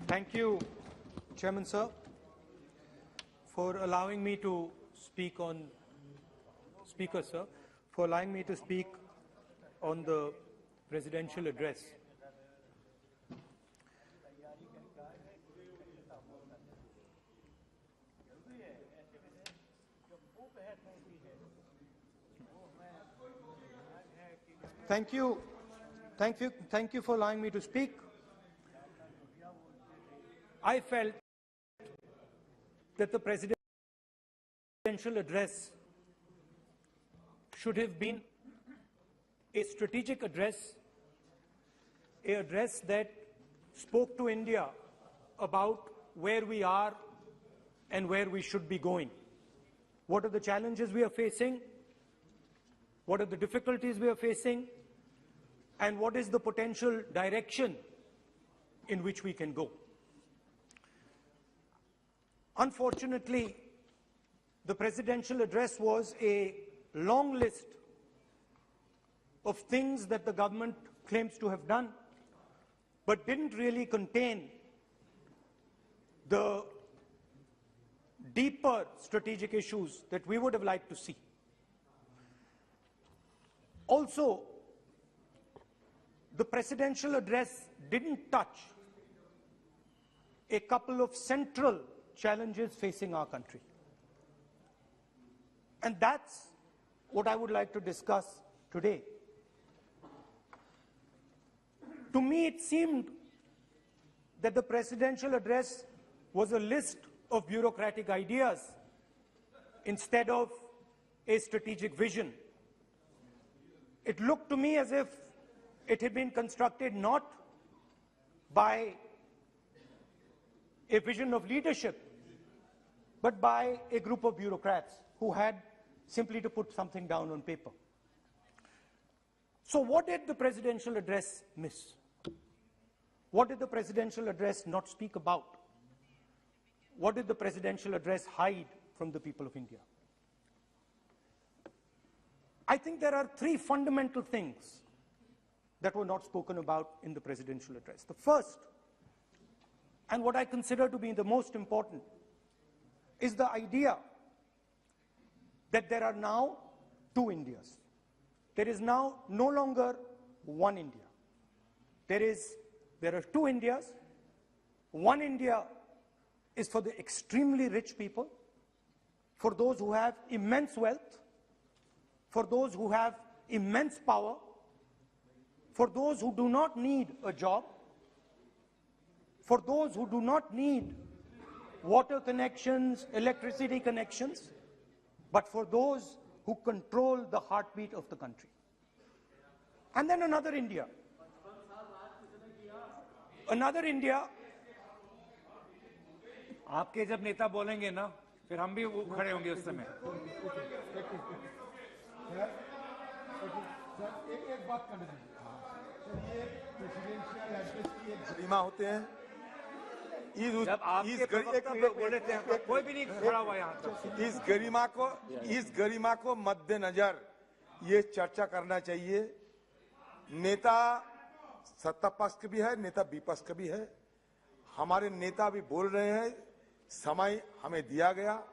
Thank you, Chairman Sir, for allowing me to speak on, Speaker Sir, for allowing me to speak on the presidential address. Thank you for allowing me to speak. I felt that the presidential address should have been a strategic address, an address that spoke to India about where we are and where we should be going. What are the challenges we are facing? What are the difficulties we are facing? And what is the potential direction in which we can go? Unfortunately, the presidential address was a long list of things that the government claims to have done, but didn't really contain the deeper strategic issues that we would have liked to see. Also, the presidential address didn't touch a couple of central challenges facing our country. And that's what I would like to discuss today. To me, it seemed that the presidential address was a list of bureaucratic ideas instead of a strategic vision. It looked to me as if it had been constructed not by a vision of leadership, but by a group of bureaucrats who had simply to put something down on paper. So what did the presidential address miss? What did the presidential address not speak about? What did the presidential address hide from the people of India? I think there are three fundamental things that were not spoken about in the presidential address. The first, and what I consider to be the most important, is the idea that there are now two Indias. There is now no longer one India. There are two Indias. One India is for the extremely rich people, for those who have immense wealth, for those who have immense power, for those who do not need a job, for those who do not need water connections, electricity connections, but for those who control the heartbeat of the country. And then another India. Another India. आपके जब नेता बोलेंगे ना, फिर हम भी खड़े होंगे उस समय। एक बात करने दीजिए। ये प्रेसिडेंशियल एड्रेस की एक गरिमा होते हैं। जब आपके प्रवक्ता बोले थे, कोई भी नहीं खड़ा हुआ यहाँ तक। इस गरिमा को मद्देनजर ये चर्चा करना चाहिए। नेता सत्ता पक्ष का भी है, नेता विपक्ष का भी है। हमारे नेता भी बोल रहे हैं, समय हमें दिया गया।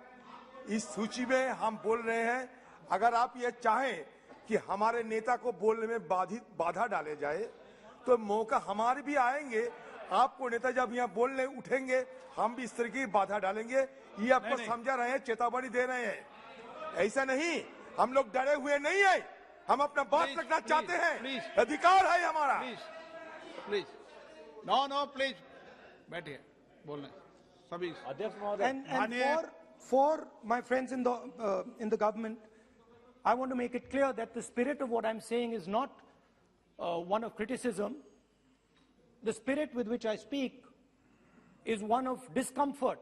इस सूची में हम बोल रहे हैं, अगर आप ये चाहें कि हमारे नेता को बोलने में बाधा डाले जाए, तो मौका हमारे भी आएंगे। आपको नेता जब यहाँ बोलने उठेंगे, हम भी इस तरह की बाधा डालेंगे। ये आपको समझा रहे हैं, चेतावनी दे रहे हैं। ऐसा नहीं, हम लोग डरे हुए नहीं है। हम अपना बात रखना चाहते हैं, अधिकार है हमारा। प्लीज, नो प्लीज, बैठिए, बोलने सभी। And for my friends in the government, I want to make it clear that the spirit of what I'm saying is not one of criticism. The spirit with which I speak is one of discomfort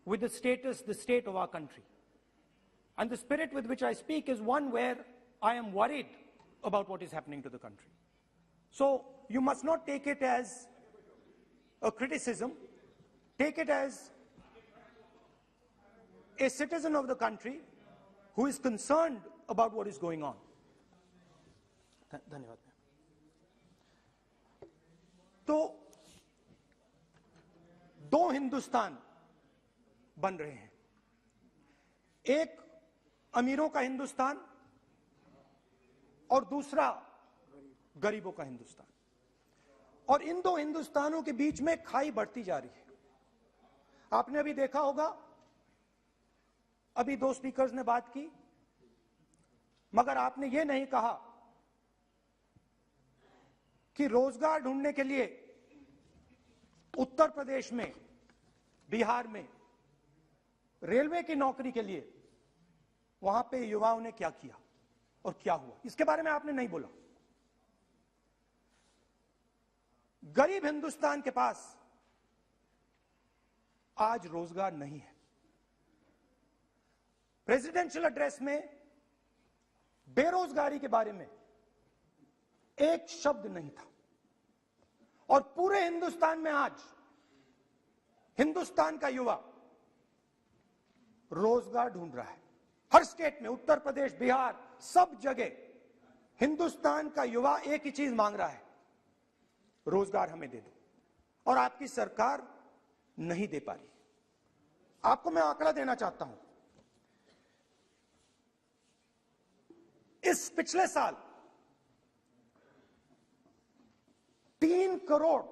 with the state of our country. And the spirit with which I speak is one where I am worried about what is happening to the country. So you must not take it as a criticism. Take it as a citizen of the country who is concerned about what is going on. धन्यवाद। तो दो हिंदुस्तान बन रहे हैं, एक अमीरों का हिंदुस्तान और दूसरा गरीबों का हिंदुस्तान। और इन दो हिंदुस्तानों के बीच में खाई बढ़ती जा रही है। आपने अभी देखा होगा, अभी दो स्पीकर्स ने बात की, मगर आपने यह नहीं कहा कि रोजगार ढूंढने के लिए उत्तर प्रदेश में, बिहार में रेलवे की नौकरी के लिए वहां पे युवाओं ने क्या किया और क्या हुआ, इसके बारे में आपने नहीं बोला। गरीब हिंदुस्तान के पास आज रोजगार नहीं है। प्रेसिडेंशियल एड्रेस में बेरोजगारी के बारे में एक शब्द नहीं था। और पूरे हिंदुस्तान में आज हिंदुस्तान का युवा रोजगार ढूंढ रहा है। हर स्टेट में, उत्तर प्रदेश, बिहार, सब जगह हिंदुस्तान का युवा एक ही चीज मांग रहा है, रोजगार हमें दे दो। और आपकी सरकार नहीं दे पा रही। आपको मैं आंकड़ा देना चाहता हूं। इस पिछले साल 3 करोड़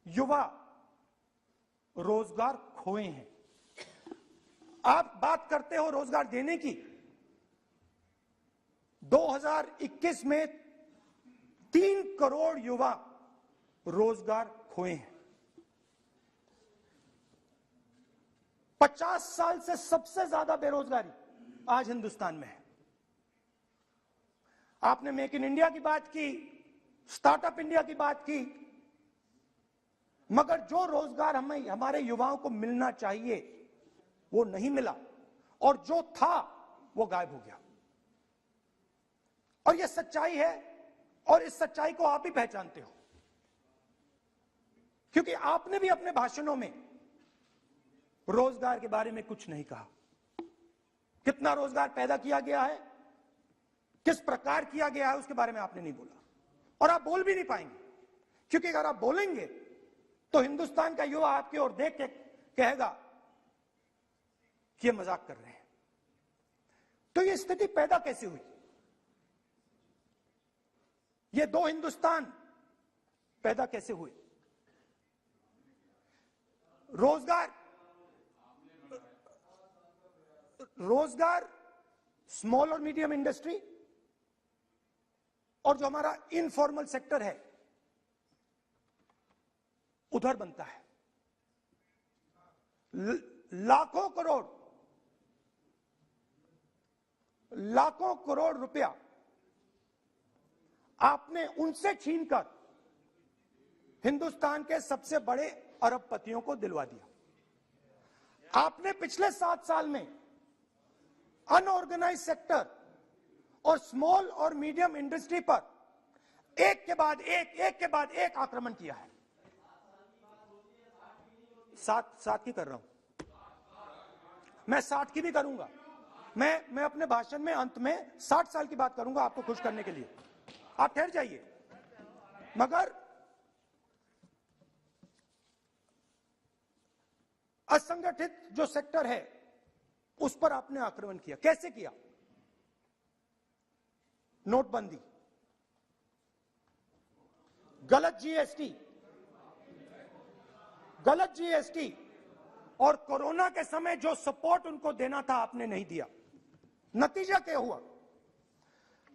युवा रोजगार खोए हैं। आप बात करते हो रोजगार देने की। 2021 में 3 करोड़ युवा रोजगार खोए हैं। 50 साल से सबसे ज्यादा बेरोजगारी आज हिंदुस्तान में है। आपने मेक इन इंडिया की बात की, स्टार्टअप इंडिया की बात की, मगर जो रोजगार हमें, हमारे युवाओं को मिलना चाहिए, वो नहीं मिला, और जो था वो गायब हो गया। और ये सच्चाई है, और इस सच्चाई को आप भी पहचानते हो, क्योंकि आपने भी अपने भाषणों में रोजगार के बारे में कुछ नहीं कहा। कितना रोजगार पैदा किया गया है, किस प्रकार किया गया है, उसके बारे में आपने नहीं बोला। और आप बोल भी नहीं पाएंगे, क्योंकि अगर आप बोलेंगे तो हिंदुस्तान का युवा आपकी ओर देख के कहेगा कि ये मजाक कर रहे हैं। तो ये स्थिति पैदा कैसे हुई? ये दो हिंदुस्तान पैदा कैसे हुए? रोजगार स्मॉल और मीडियम इंडस्ट्री और जो हमारा इनफॉर्मल सेक्टर है, उधर बनता है। लाखों करोड़ रुपया आपने उनसे छीनकर हिंदुस्तान के सबसे बड़े अरबपतियों को दिलवा दिया। आपने पिछले 7 साल में अनऑर्गेनाइज्ड सेक्टर और स्मॉल और मीडियम इंडस्ट्री पर एक के बाद एक आक्रमण किया है। 7 की कर रहा हूं मैं, 60 की भी करूंगा मैं अपने भाषण में अंत में 60 साल की बात करूंगा आपको खुश करने के लिए। आप ठहर जाइए। मगर असंगठित जो सेक्टर है उस पर आपने आक्रमण किया। कैसे किया? नोटबंदी, गलत जीएसटी और कोरोना के समय जो सपोर्ट उनको देना था आपने नहीं दिया। नतीजा क्या हुआ?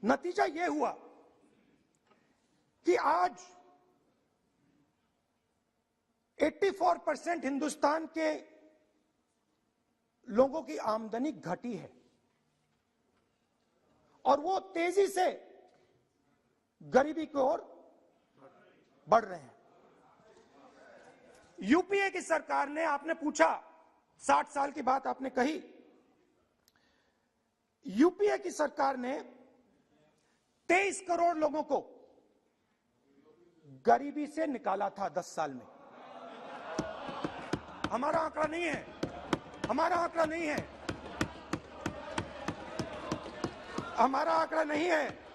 नतीजा यह हुआ कि आज 84% हिंदुस्तान के लोगों की आमदनी घटी है और वो तेजी से गरीबी की ओर बढ़ रहे हैं। यूपीए की सरकार ने, आपने पूछा 60 साल की बात आपने कही, यूपीए की सरकार ने 23 करोड़ लोगों को गरीबी से निकाला था 10 साल में। हमारा आंकड़ा नहीं है, हमारा आंकड़ा नहीं है, हमारा आंकड़ा नहीं है।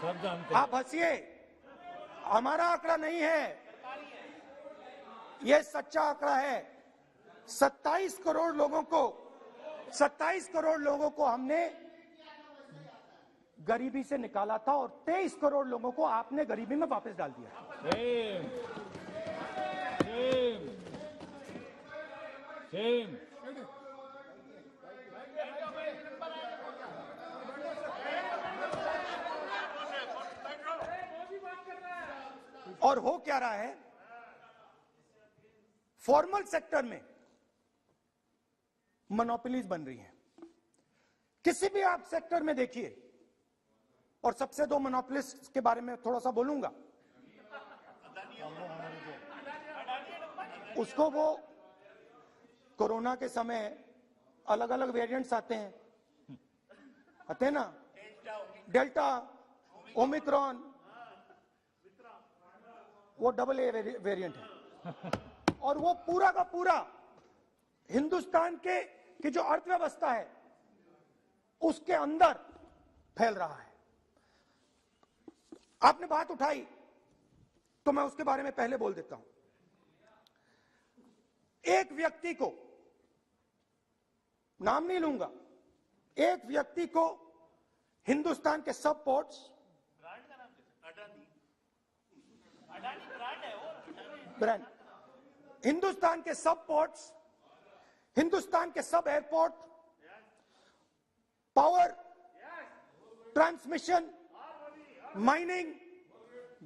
सब जानते हैं। आप हंसिए, हमारा आंकड़ा नहीं है, यह सच्चा आंकड़ा है। 27 करोड़ लोगों को हमने गरीबी से निकाला था और 23 करोड़ लोगों को आपने गरीबी में वापस डाल दिया। सेम। और हो क्या रहा है, फॉर्मल सेक्टर में मोनोपोलीज बन रही हैं। किसी भी आप सेक्टर में देखिए, और सबसे दो मोनोपोलिस्ट के बारे में थोड़ा सा बोलूंगा। उसको वो कोरोना के समय अलग अलग वेरिएंट्स आते हैं ना, डेल्टा, ओमिक्रॉन, वो AA वेरिएंट है। और वो पूरा का पूरा हिंदुस्तान की जो अर्थव्यवस्था है उसके अंदर फैल रहा है। आपने बात उठाई तो मैं उसके बारे में पहले बोल देता हूं। एक व्यक्ति को, नाम नहीं लूंगा, एक व्यक्ति को हिंदुस्तान के सब पोर्ट्स, ब्रांड, हिंदुस्तान के सब पोर्ट्स, हिंदुस्तान के सब airport, power, transmission, mining,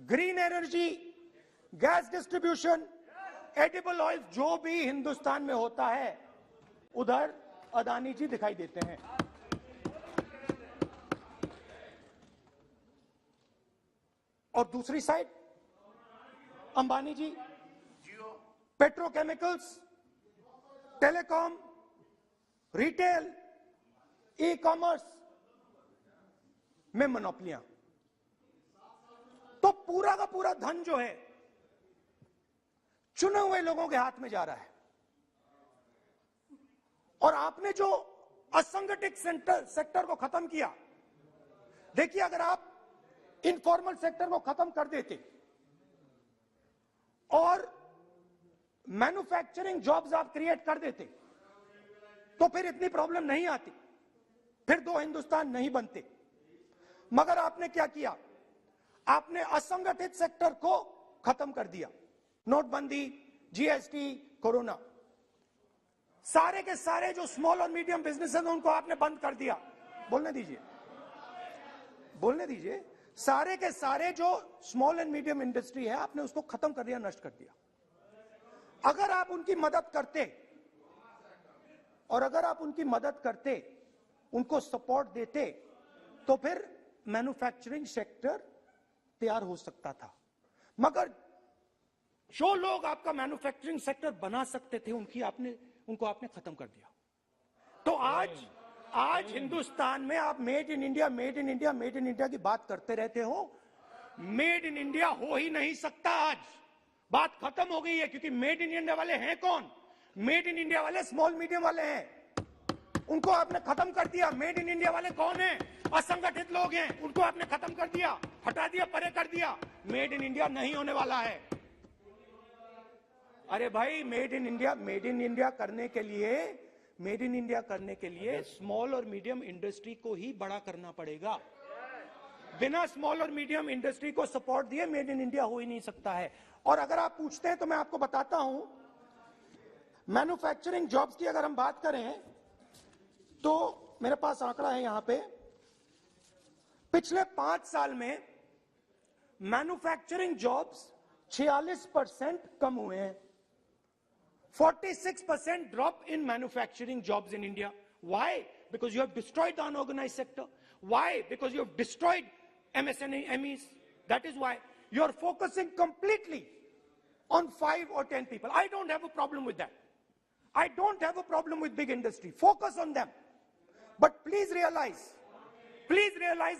green energy, gas distribution, edible oil, जो भी हिंदुस्तान में होता है उधर अदानी जी दिखाई देते हैं। और दूसरी side Ambani ji petrochemicals, telecom, retail, e commerce में मोनोपोलियां। तो पूरा का पूरा धन जो है चुने हुए लोगों के हाथ में जा रहा है। और आपने जो असंगठित सेक्टर को खत्म किया, देखिए अगर आप इनफॉर्मल सेक्टर को खत्म कर देते और मैन्युफैक्चरिंग जॉब्स आप क्रिएट कर देते तो फिर इतनी प्रॉब्लम नहीं आती, फिर दो हिंदुस्तान नहीं बनते। मगर आपने क्या किया, आपने असंगठित सेक्टर को खत्म कर दिया। नोटबंदी, जीएसटी, कोरोना, सारे के सारे जो स्मॉल और मीडियम बिजनेसेस हैं उनको आपने बंद कर दिया। बोलने दीजिए, सारे के सारे जो स्मॉल एंड मीडियम इंडस्ट्री है आपने उसको खत्म कर दिया, नष्ट कर दिया। अगर आप उनकी मदद करते और अगर आप उनकी मदद करते, उनको सपोर्ट देते, तो फिर मैन्युफैक्चरिंग सेक्टर तैयार हो सकता था। मगर जो लोग आपका मैन्युफैक्चरिंग सेक्टर बना सकते थे उनको आपने खत्म कर दिया। तो आज हिंदुस्तान में आप मेड इन इंडिया की बात करते रहते हो। मेड इन इंडिया हो ही नहीं सकता। आज बात खत्म हो गई है, क्योंकि मेड इन इंडिया वाले हैं कौन? मेड इन इंडिया वाले स्मॉल मीडियम वाले हैं, उनको आपने खत्म कर दिया। मेड इन इंडिया वाले कौन है? असंगठित लोग हैं, उनको आपने खत्म कर दिया, हटा दिया, परे कर दिया। मेड इन इंडिया नहीं होने वाला है। अरे भाई, मेड इन इंडिया करने के लिए स्मॉल और मीडियम इंडस्ट्री को ही बड़ा करना पड़ेगा। बिना स्मॉल और मीडियम इंडस्ट्री को सपोर्ट दिए मेड इन इंडिया हो ही नहीं सकता है। और अगर आप पूछते हैं तो मैं आपको बताता हूं, मैन्युफैक्चरिंग जॉब्स की अगर हम बात करें तो मेरे पास आंकड़ा है यहां पे, पिछले 5 साल में मैन्युफैक्चरिंग जॉब्स 46% कम हुए हैं। 46% drop in manufacturing jobs in India. Why? Because you have destroyed the unorganized sector. Why? Because you have destroyed MSMEs. That is why you are focusing completely on 5 or 10 people. I don't have a problem with that. I don't have a problem with big industry. Focus on them. But please realize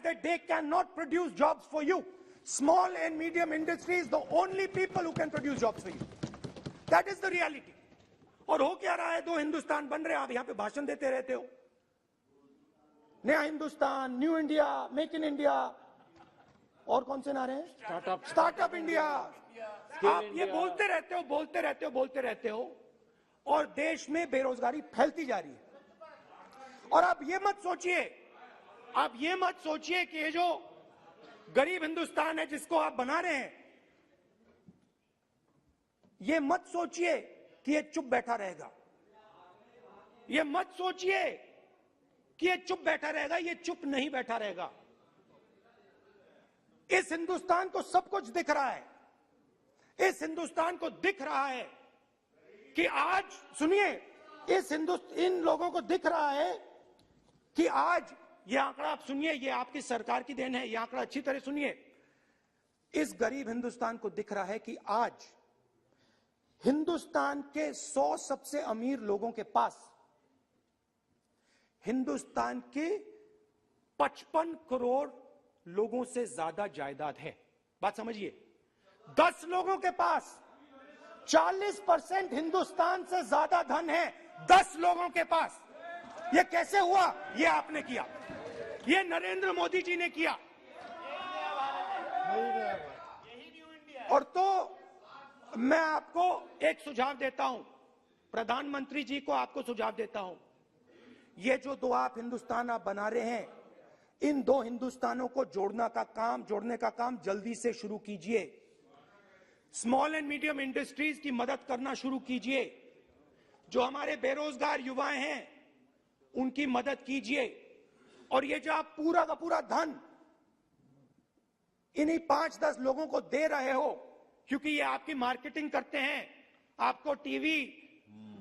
that they cannot produce jobs for you. Small and medium industry is the only people who can produce jobs for you. That is the reality. और हो क्या रहा है, 2 हिंदुस्तान बन रहे हैं, आप यहां पे भाषण देते रहते हो, नया Hindustan, new India, make in India. और कौन से नारे हैं? Startup India. आप ये बोलते रहते हो और देश में बेरोजगारी फैलती जा रही है। और आप ये मत सोचिए कि ये जो गरीब हिंदुस्तान है जिसको आप बना रहे हैं, ये मत सोचिए कि ये चुप बैठा रहेगा। ये मत सोचिए कि ये चुप बैठा रहेगा, ये चुप नहीं बैठा रहेगा। इस हिंदुस्तान को सब कुछ दिख रहा है। इस हिंदुस्तान को दिख रहा है कि आज, सुनिए, इन लोगों को दिख रहा है कि आज ये आंकड़ा, आप सुनिए, ये आपकी सरकार की देन है, ये आंकड़ा अच्छी तरह सुनिए। इस गरीब हिंदुस्तान को दिख रहा है कि आज हिंदुस्तान के 100 सबसे अमीर लोगों के पास हिंदुस्तान के 55 करोड़ लोगों से ज्यादा जायदाद है। बात समझिए, 10 लोगों के पास 40% हिंदुस्तान से ज्यादा धन है। 10 लोगों के पास। यह कैसे हुआ? यह आपने किया, यह नरेंद्र मोदी जी ने किया। और तो मैं आपको एक सुझाव देता हूं, प्रधानमंत्री जी को आपको सुझाव देता हूं, ये जो दो आप हिंदुस्तान आप बना रहे हैं, इन दो हिंदुस्तानों को जोड़ने का काम जल्दी से शुरू कीजिए। स्मॉल एंड मीडियम इंडस्ट्रीज की मदद करना शुरू कीजिए। जो हमारे बेरोजगार युवाएं हैं उनकी मदद कीजिए। और ये जो आप पूरा का पूरा धन इन्हीं 5-10 लोगों को दे रहे हो, क्योंकि ये आपकी मार्केटिंग करते हैं, आपको टीवी,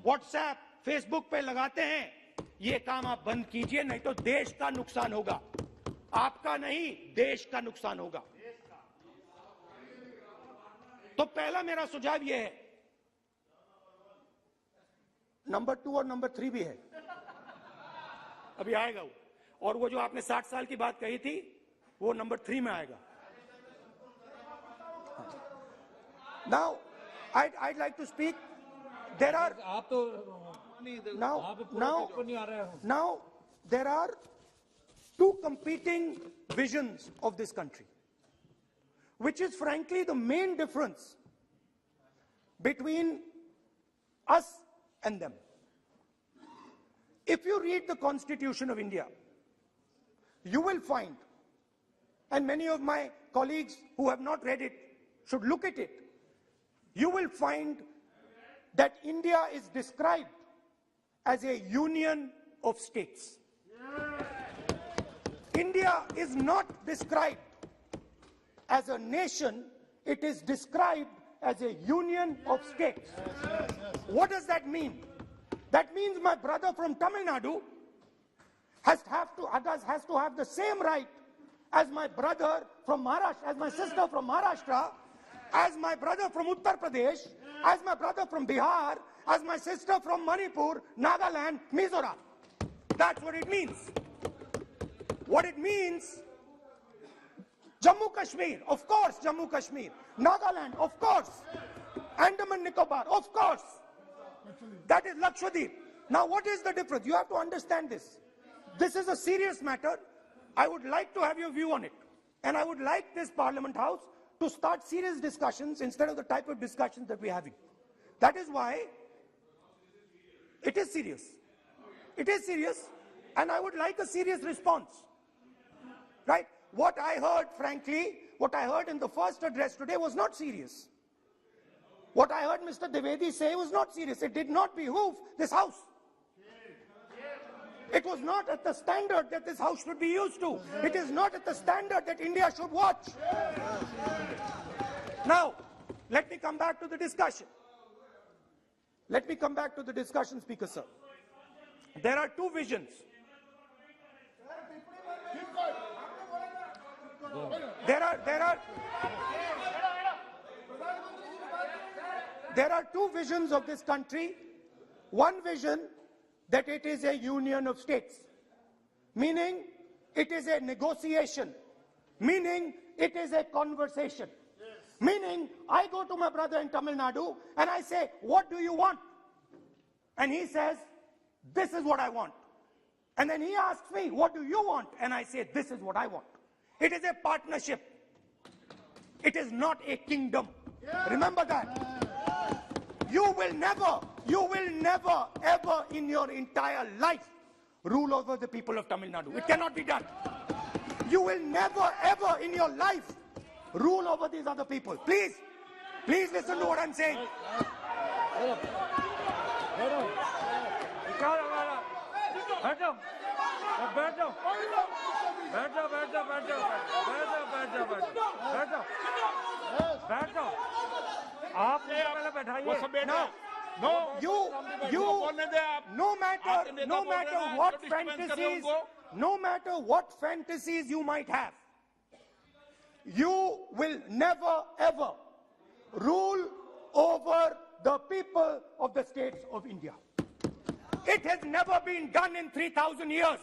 व्हाट्सएप, फेसबुक पे लगाते हैं, ये काम आप बंद कीजिए, नहीं तो देश का नुकसान होगा। आपका नहीं, देश का नुकसान होगा। तो पहला मेरा सुझाव यह है। नंबर 2 और नंबर 3 भी है, अभी आएगा वो। और वो जो आपने 60 साल की बात कही थी, वो नंबर 3 में आएगा। Now, I'd like to speak. There are now there are two competing visions of this country, which is frankly the main difference between us and them. If you read the Constitution of India, you will find, and many of my colleagues who have not read it should look at it, you will find that India is described as a union of states. India is not described as a nation, it is described as a union of states. What does that mean? That means my brother from Tamil Nadu has to have the same right as my brother from Maharashtra, as my sister from Maharashtra, as my brother from Uttar Pradesh, as my brother from Bihar, as my sister from Manipur, Nagaland, Mizoram. That's what it means. What it means, Jammu Kashmir, of course, Jammu Kashmir, Nagaland, of course, Andaman Nicobar, of course. That is Lakshadweep. Now what is the difference? You have to understand this. This is a serious matter. I would like to have your view on it. And I would like this Parliament House to start serious discussions instead of the type of discussions that we're having. That is why it is serious. It is serious, and I would like a serious response. Right? What I heard, frankly, what I heard in the first address today was not serious. What I heard Mr. Dwivedi say was not serious. It did not behoove this House. It was not at the standard that this House should be used to. It is not at the standard that India should watch. Now, let me come back to the discussion. Let me come back to the discussion, Speaker Sir. There are two visions. There are two visions of this country. One vision that it is a union of states, meaning it is a negotiation, meaning it is a conversation, meaning I go to my brother in Tamil Nadu and I say, what do you want? And he says, this is what I want. And then he asks me, what do you want? And I say, this is what I want. It is a partnership. It is not a kingdom. Remember that. You will never, ever in your entire life rule over the people of Tamil Nadu. It cannot be done. You will never, ever in your life rule over these other people. Please listen to what I'm saying. No matter what fantasies you might have, you will never ever rule over the people of the states of India. It has never been done in 3,000 years.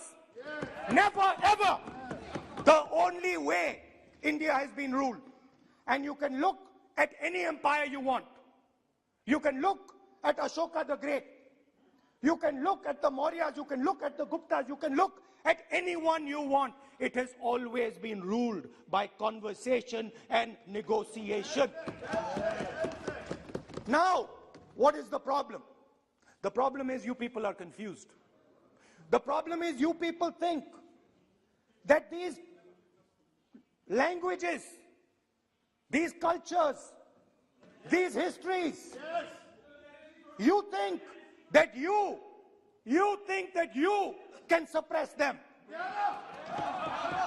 Never ever. The only way India has been ruled. And you can look at any empire you want. You can look at Ashoka the Great. You can look at the Mauryas, you can look at the Guptas, you can look at anyone you want. It has always been ruled by conversation and negotiation. Now, what is the problem? The problem is you people are confused. The problem is you people think that these languages, these cultures, these histories, you think that you can suppress them.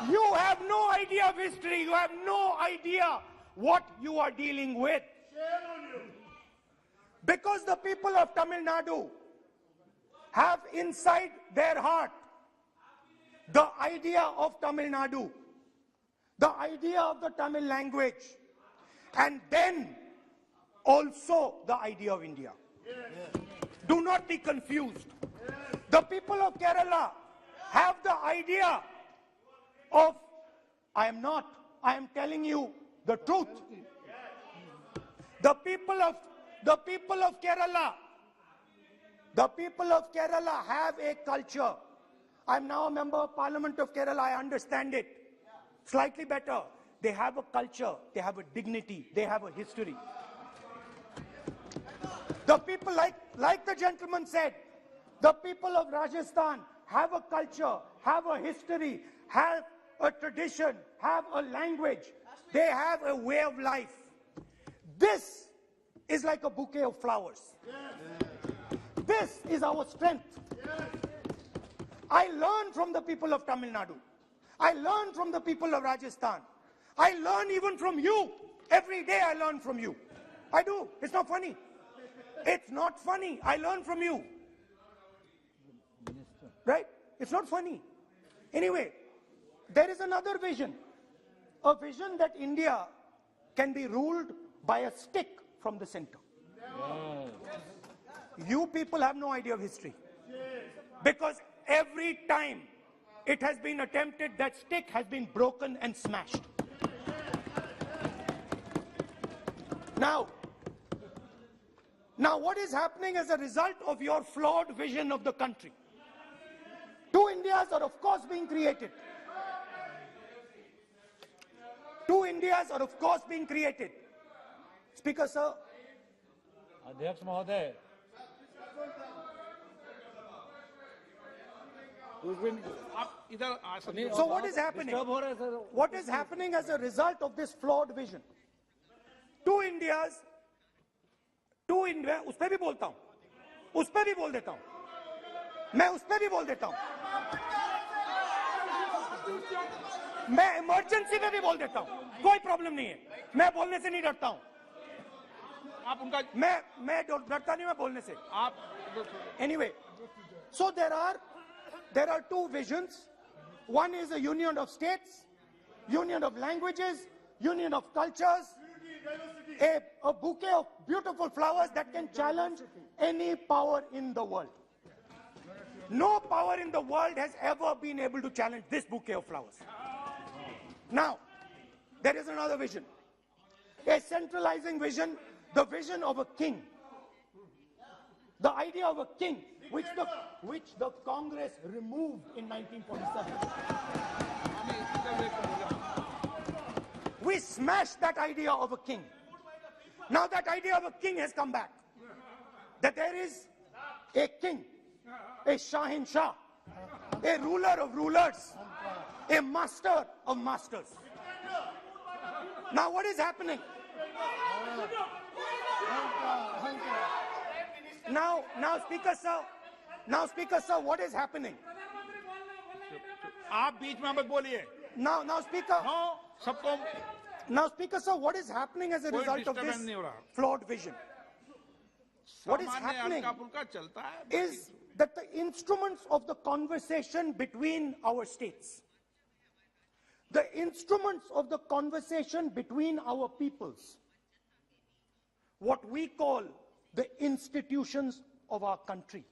You have no idea of history. You have no idea what you are dealing with. Because the people of Tamil Nadu have inside their heart the idea of Tamil Nadu, the idea of the Tamil language, and then also the idea of India. Do not be confused. The people of Kerala have the idea of, I am telling you the truth. The people of Kerala have a culture. I'm now a member of Parliament of Kerala. I understand it slightly better. They have a culture, they have a dignity, they have a history. The people, like the gentleman said, the people of Rajasthan have a culture, have a history, have a tradition, have a language. They have a way of life. This is like a bouquet of flowers. This is our strength. I learn from the people of Tamil Nadu. I learn from the people of Rajasthan. I learn even from you. Every day I learn from you. I do. It's not funny. It's not funny. I learn from you. Right? It's not funny. Anyway, there is another vision. A vision that India can be ruled by a stick from the center. You people have no idea of history. Because every time it has been attempted, that stick has been broken and smashed. Now what is happening as a result of your flawed vision of the country? Two Indias are of course being created. Two Indias are of course being created. Speaker, sir. Adhyaksh Mahoday. So what is happening? What is happening as a result of this flawed vision? Two Indias, उस पे भी बोलता हूं, उस पे भी बोल देता हूं, मैं उस पे भी बोल देता हूं, मैं इमरजेंसी में भी बोल देता हूं, कोई प्रॉब्लम नहीं है, मैं बोलने से नहीं डरता हूं, आप उनका मैं डरता नहीं, मैं बोलने से आप anyway. So there are two visions. One is a union of states, union of languages, union of cultures, a bouquet of beautiful flowers that can challenge any power in the world. No power in the world has ever been able to challenge this bouquet of flowers. Now, there is another vision, a centralizing vision, the vision of a king, the idea of a king, which the Congress removed in 1947. We smashed that idea of a king. Now that idea of a king has come back. That there is a king, a Shahin Shah, a ruler of rulers, a master of masters. Now what is happening? Now, Speaker Sir, what is happening? आप बीच में मत बोलिए. Now, Speaker. No, सबको. Now, Speaker Sir, what is happening as a result of this flawed vision? What is happening is that the instruments of the conversation between our states, the instruments of the conversation between our peoples, what we call the institutions of our country,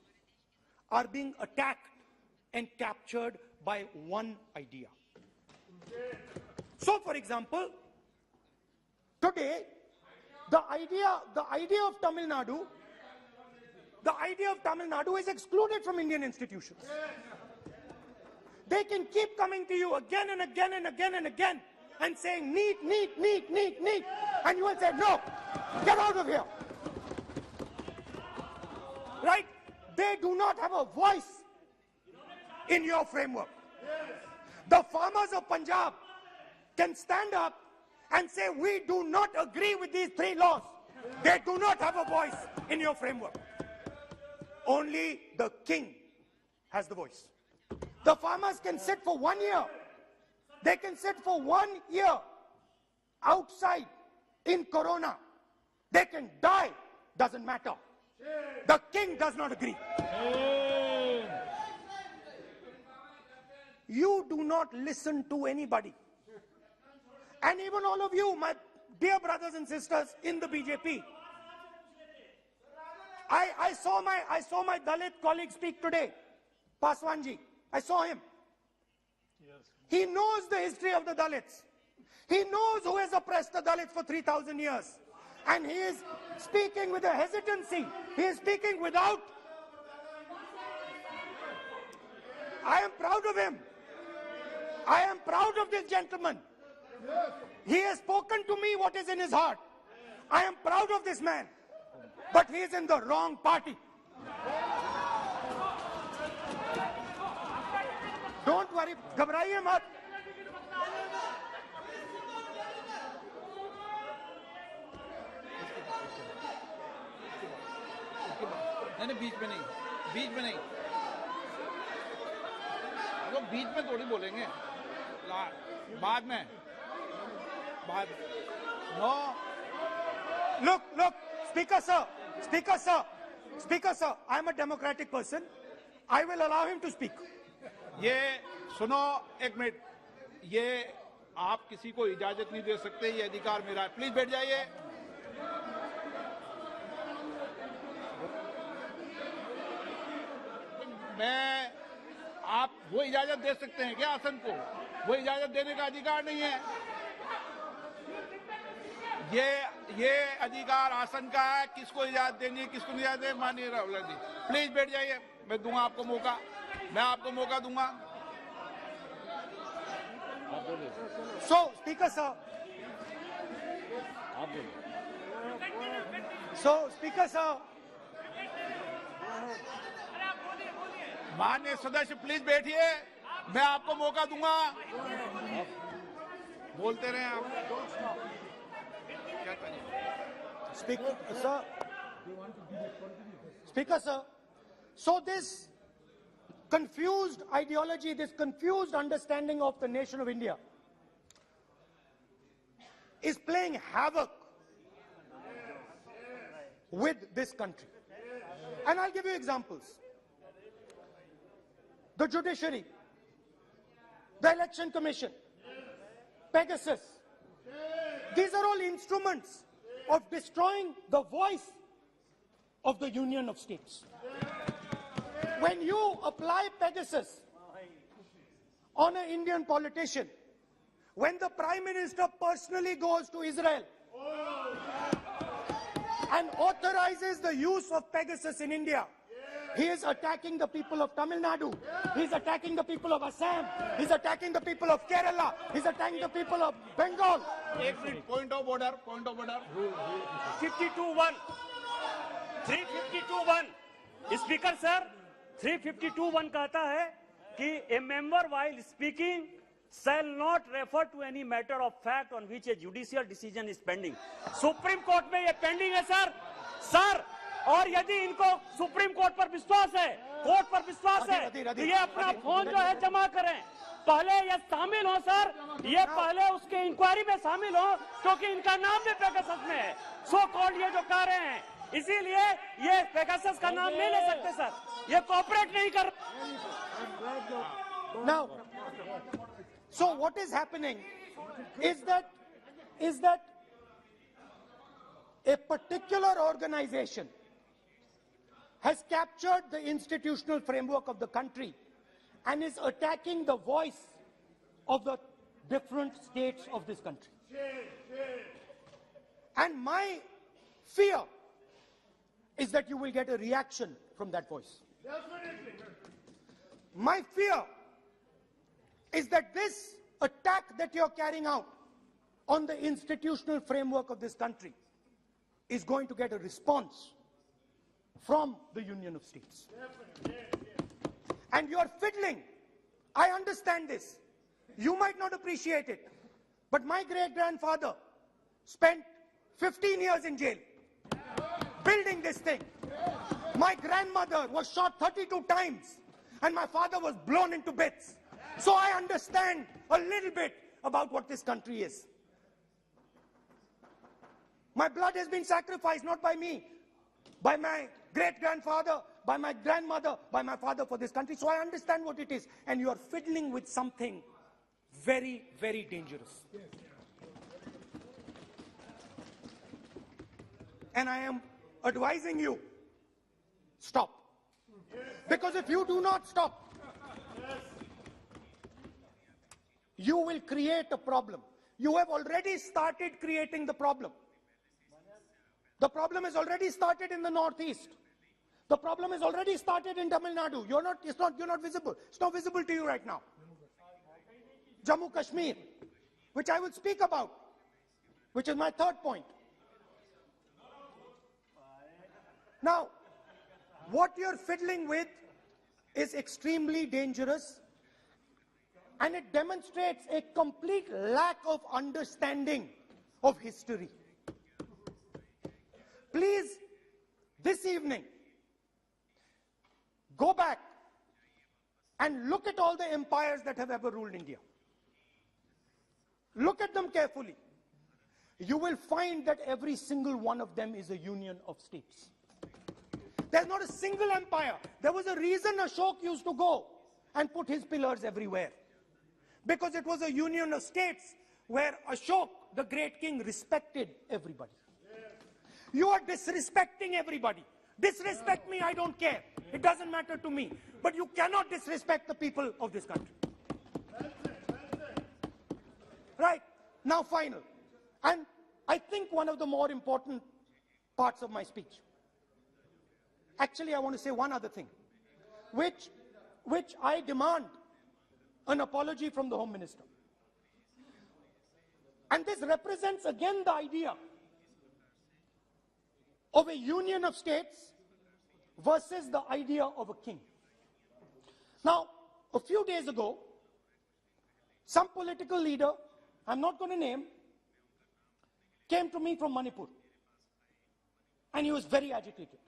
are being attacked and captured by one idea. So, for example, today, the idea of Tamil Nadu is excluded from Indian institutions. They can keep coming to you again and again and again and again and saying need, and you will say no, get out of here. Right? They do not have a voice in your framework. The farmers of Punjab can stand up and say we do not agree with these 3 laws. They do not have a voice in your framework. Only the king has the voice. The farmers can sit for 1 year. They can sit for 1 year outside in Corona. They can die, doesn't matter. The king does not agree. You do not listen to anybody. And even all of you, my dear brothers and sisters in the BJP, I saw my Dalit colleague speak today, Paswanji. I saw him. Yes. He knows the history of the Dalits. He knows who has oppressed the Dalits for 3,000 years. And he is speaking with a hesitancy. He is speaking without. I am proud of him. I am proud of this gentleman. He has spoken to me what is in his heart. I am proud of this man. But he is in the wrong party. Don't worry, घबराइए मत. नहीं, बीच में नहीं. लोग बीच में थोड़ी बोलेंगे. बाद में. No. Look, Speaker sir, I am a democratic person. I will allow him to speak. ये सुनो एक मिनट. ये आप किसी को इजाजत नहीं दे सकते. ये अधिकार मेरा है. प्लीज बैठ जाइए. आप वो इजाजत दे सकते हैं क्या आसन को? वो इजाजत देने का अधिकार नहीं है. ये अधिकार आसन का है. किसको इजाजत देंगे, किसको नहीं इजाजत देंगे? माननीय राहुल गांधी, प्लीज बैठ जाइए. मैं दूंगा आपको मौका. मैं आपको मौका दूंगा. So, Speaker sir. So, Speaker sir. माननीय सदस्य प्लीज बैठिए. मैं आपको मौका दूंगा. बोलते रहे आप. Speaker sir. So this confused ideology, this confused understanding of the nation of India is playing havoc with this country. And I'll give you examples. The judiciary, the election commission, Pegasus. These are all instruments of destroying the voice of the Union of States. When you apply Pegasus on an Indian politician, when the Prime Minister personally goes to Israel and authorizes the use of Pegasus in India, He is attacking the people of Tamil Nadu. He's attacking the people of Assam. He's attacking the people of Kerala. He's attacking the people of Bengal. एक minute, point of order. 52(1). 352(1). Speaker sir, 352(1) कहता है कि a member while speaking shall not refer to any matter of fact on which a judicial decision is pending. Supreme court में ये pending है sir, और यदि इनको सुप्रीम कोर्ट पर विश्वास है, कोर्ट पर विश्वास है, तो ये अपना फोन जो है जमा करें, पहले ये शामिल हो सर, ये पहले उसके इंक्वायरी में शामिल हो, क्योंकि इनका नाम भी पेगासस में है, सो कॉल्ड ये जो कह रहे हैं, इसीलिए ये पेगासस का नाम नहीं ले सकते सर, ये कोऑपरेट नहीं कर। Now, so what is happening is that a particular organization has captured the institutional framework of the country and is attacking the voice of the different states of this country. And my fear is that you will get a reaction from that voice. My fear is that this attack that you're carrying out on the institutional framework of this country is going to get a response from the Union of States. And you're fiddling. I understand this. You might not appreciate it. But my great-grandfather spent 15 years in jail building this thing. My grandmother was shot 32 times and my father was blown into bits. So I understand a little bit about what this country is. My blood has been sacrificed, not by me, by my great-grandfather, by my grandmother, by my father for this country. So I understand what it is. And you are fiddling with something very, very dangerous. And I am advising you, stop. Because if you do not stop, you will create a problem. You have already started creating the problem. The problem has already started in the northeast. The problem has already started in Tamil Nadu. You're not visible. It's not visible to you right now. Jammu Kashmir, which I will speak about, which is my third point. Now, what you're fiddling with is extremely dangerous, and it demonstrates a complete lack of understanding of history. Please, this evening, go back and look at all the empires that have ever ruled India. Look at them carefully. You will find that every single one of them is a union of states. There's not a single empire. There was a reason Ashok used to go and put his pillars everywhere. Because it was a union of states where Ashok, the great king, respected everybody. You are disrespecting everybody. Disrespect me, I don't care. It doesn't matter to me. But you cannot disrespect the people of this country. Right. Now, final. And I think one of the more important parts of my speech. Actually, I want to say one other thing, which I demand an apology from the Home Minister. And this represents again the idea of a union of states versus the idea of a king. Now, a few days ago, some political leader, I'm not going to name, came to me from Manipur. And he was very agitated.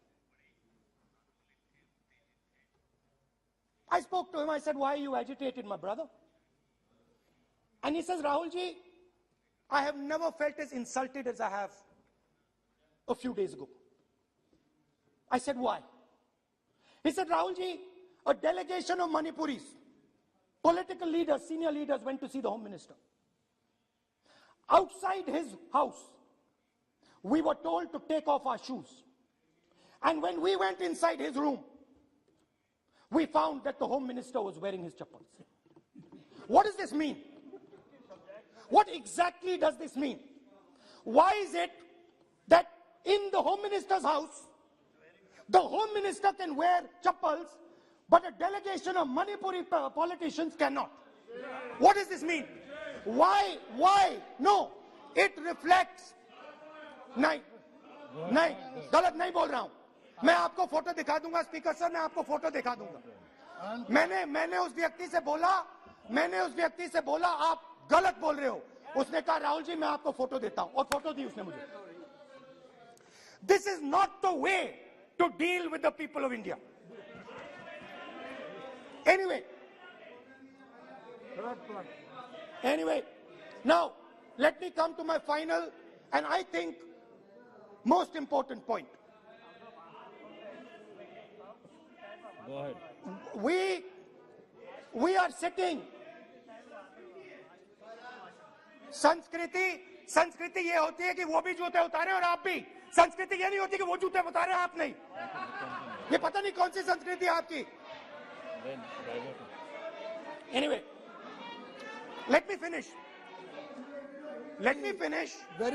I spoke to him, I said, why are you agitated, my brother? And he says, Rahul ji, I have never felt as insulted as I have a few days ago. I said, why? He said, Rahul ji, a delegation of Manipuris, political leaders, senior leaders went to see the Home Minister. Outside his house, we were told to take off our shoes. And when we went inside his room, we found that the Home Minister was wearing his chappals. What does this mean? What exactly does this mean? Why is it that in the Home Minister's house, The Home Minister can wear chappals, but a delegation of Manipuri politicians cannot. What does this mean? Why? No. It reflects. नहीं, गलत नहीं बोल रहा हूं. मैं आपको photo दिखा दूंगा स्पीकर सर, मैं आपको फोटो दिखा दूंगा. मैंने उस व्यक्ति से बोला आप गलत बोल रहे हो. उसने कहा राहुल जी मैं आपको फोटो देता हूं, और फोटो दी उसने मुझे. This is not the way to deal with the people of India. Anyway, now let me come to my final and I think most important point. Go ahead. We are sitting. संस्कृति ये होती है कि वो भी जूते उतारे और आप भी. संस्कृति ये नहीं होती कि वो जूते उतारे आप नहीं. ये पता नहीं कौन सी संस्कृति है आपकी. Anyway, let me finish. Very,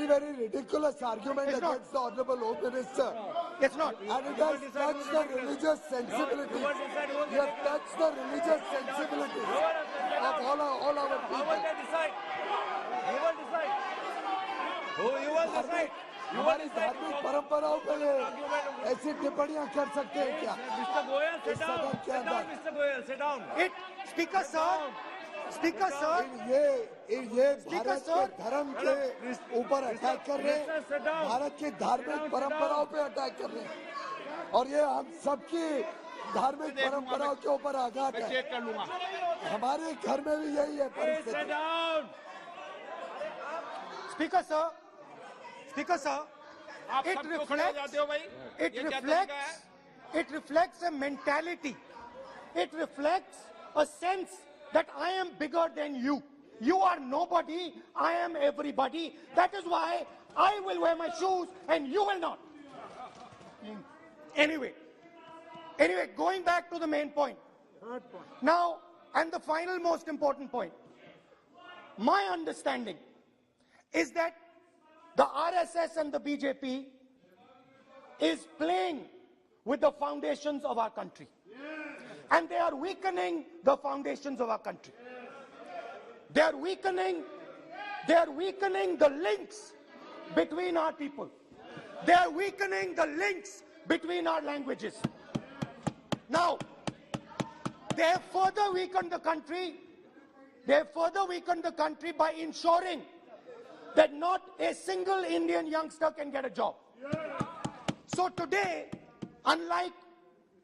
very ridiculous argument against the Honorable Home Minister. It's not. And it has touched the religious sensibility. You have touched the religious sensibility of all our people. हमारी धार्मिक परंपराओं पर ऐसी टिप्पणियां कर सकते हैं क्या? Speaker sir, ये भारत के धर्म के ऊपर अटैक कर रहे हैं, भारत की धार्मिक परंपराओं पे अटैक कर रहे हैं, और ये हम सबकी धार्मिक परंपराओं के ऊपर आघात है. हमारे घर में भी यही है परिस्थिति. Speaker sir, it reflects a mentality. It reflects a sense that I am bigger than you. You are nobody, I am everybody. That is why I will wear my shoes and you will not. Anyway, going back to the main point. Now, and the final most important point. My understanding is that the RSS and the BJP is playing with the foundations of our country. And they are weakening the foundations of our country. They are weakening the links between our people. They are weakening the links between our languages. Now, they have further weakened the country. They have further weakened the country by ensuring that not a single Indian youngster can get a job. So today, unlike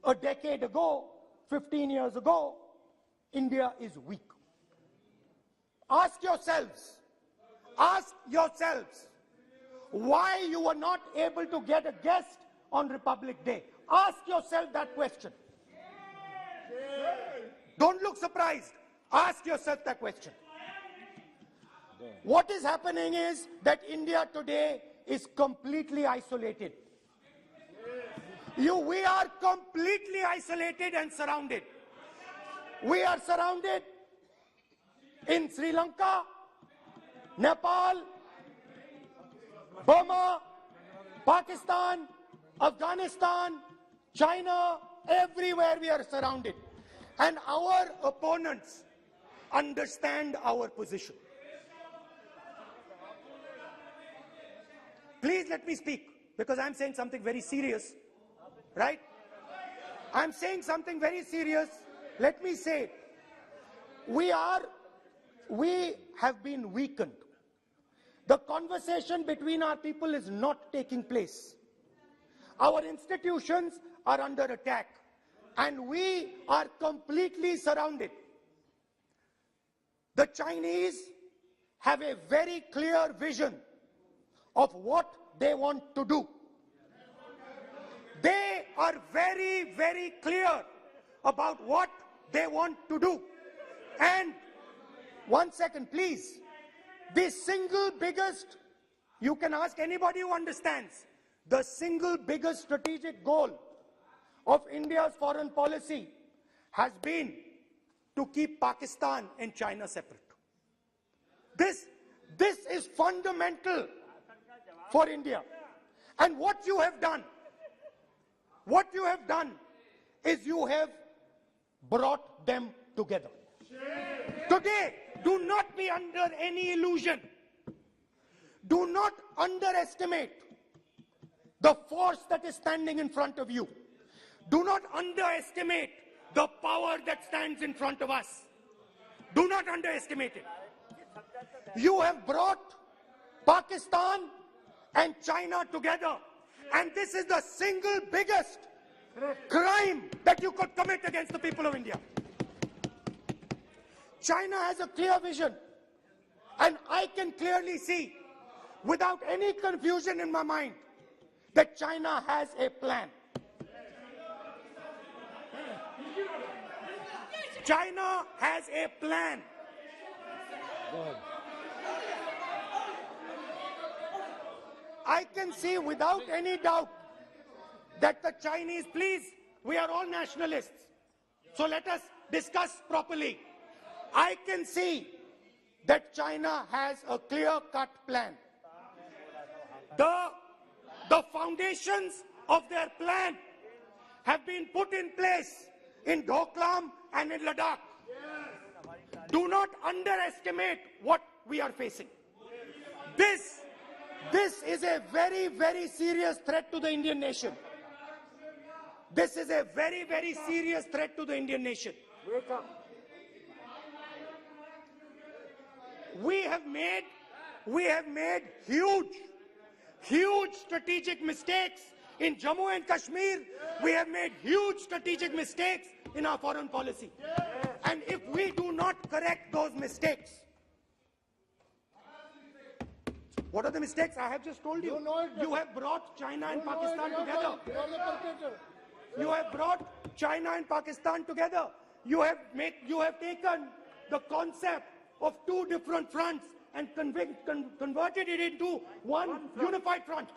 a decade ago, 15 years ago, India is weak. Ask yourselves why you were not able to get a guest on Republic Day. Ask yourself that question. Don't look surprised. Ask yourself that question. What is happening is that India today is completely isolated. We are completely isolated and surrounded. We are surrounded in Sri Lanka, Nepal, Burma, Pakistan, Afghanistan, China, everywhere we are surrounded. And our opponents understand our position. Please let me speak, because I'm saying something very serious, right? I'm saying something very serious. Let me say it. We have been weakened. The conversation between our people is not taking place. Our institutions are under attack, and we are completely surrounded. The Chinese have a very clear vision of what they want to do. They are very, very clear about what they want to do. And one second, please. The single biggest, you can ask anybody who understands, the single biggest strategic goal of India's foreign policy has been to keep Pakistan and China separate. This is fundamental for India. And what you have done what you have done is you have brought them together. Today, do not be under any illusion. Do not underestimate the force that is standing in front of you. Do not underestimate the power that stands in front of us. Do not underestimate it. You have brought Pakistan and China together, and this is the single biggest crime that you could commit against the people of India. China has a clear vision, and I can clearly see, without any confusion in my mind, that China has a plan. China has a plan. I can see without any doubt that the Chinese, please, we are all nationalists, so let us discuss properly. I can see that China has a clear-cut plan. The foundations of their plan have been put in place in Doklam and in Ladakh. Do not underestimate what we are facing. This is a very, very serious threat to the Indian nation. This is a very, very serious threat to the Indian nation. We have made huge strategic mistakes in Jammu and Kashmir. We have made huge strategic mistakes in our foreign policy. And if we do not correct those mistakes, what are the mistakes? I have just told you. You have brought China and Pakistan together. You have brought China and Pakistan together. You have taken the concept of two different fronts and converted it into one unified front.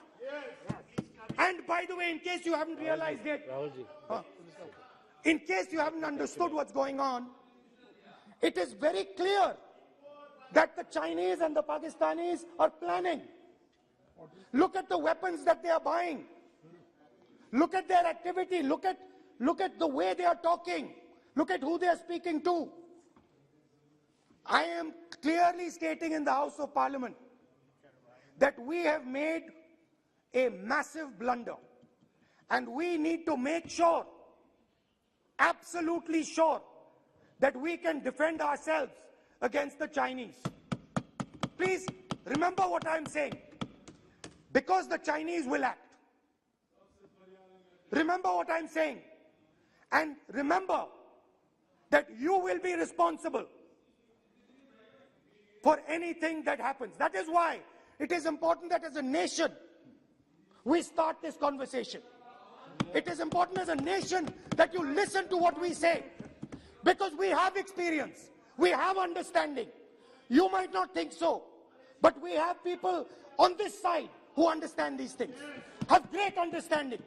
And by the way, in case you haven't realized it, in case you haven't understood what's going on, it is very clear that the Chinese and the Pakistanis are planning. Look at the weapons that they are buying. Look at their activity. Look at the way they are talking. Look at who they are speaking to. I am clearly stating in the House of Parliament that we have made a massive blunder, and we need to make sure, absolutely sure, that we can defend ourselves against the Chinese. Please remember what I'm saying, because the Chinese will act. Remember what I'm saying, and remember that you will be responsible for anything that happens. That is why it is important that as a nation, we start this conversation. It is important as a nation that you listen to what we say, because we have experience, we have understanding. You might not think so, but we have people on this side who understand these things, have great understanding.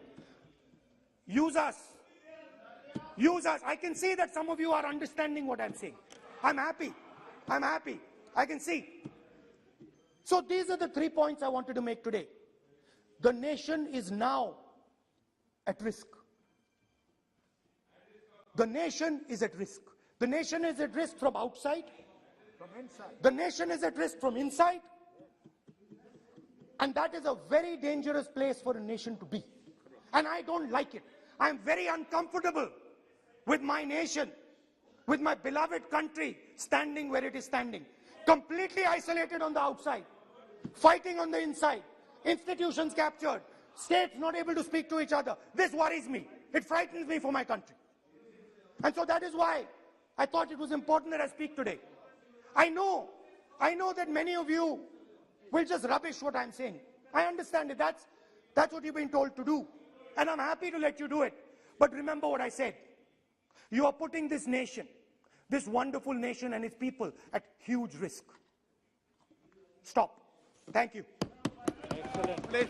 Use us. Use us. I can see that some of you are understanding what I'm saying. I'm happy. I'm happy. I can see. So these are the 3 points I wanted to make today. The nation is now at risk. The nation is at risk. The nation is at risk from outside. From inside. The nation is at risk from inside. And that is a very dangerous place for a nation to be. And I don't like it. I'm very uncomfortable with my nation, with my beloved country standing where it is standing. Completely isolated on the outside, fighting on the inside, institutions captured, states not able to speak to each other. This worries me. It frightens me for my country. And so that is why I thought it was important that I speak today. I know that many of you will just rubbish what I'm saying. I understand it. That's what you've been told to do. And I'm happy to let you do it. But remember what I said. You are putting this nation, this wonderful nation and its people at huge risk. Stop. Thank you. Please,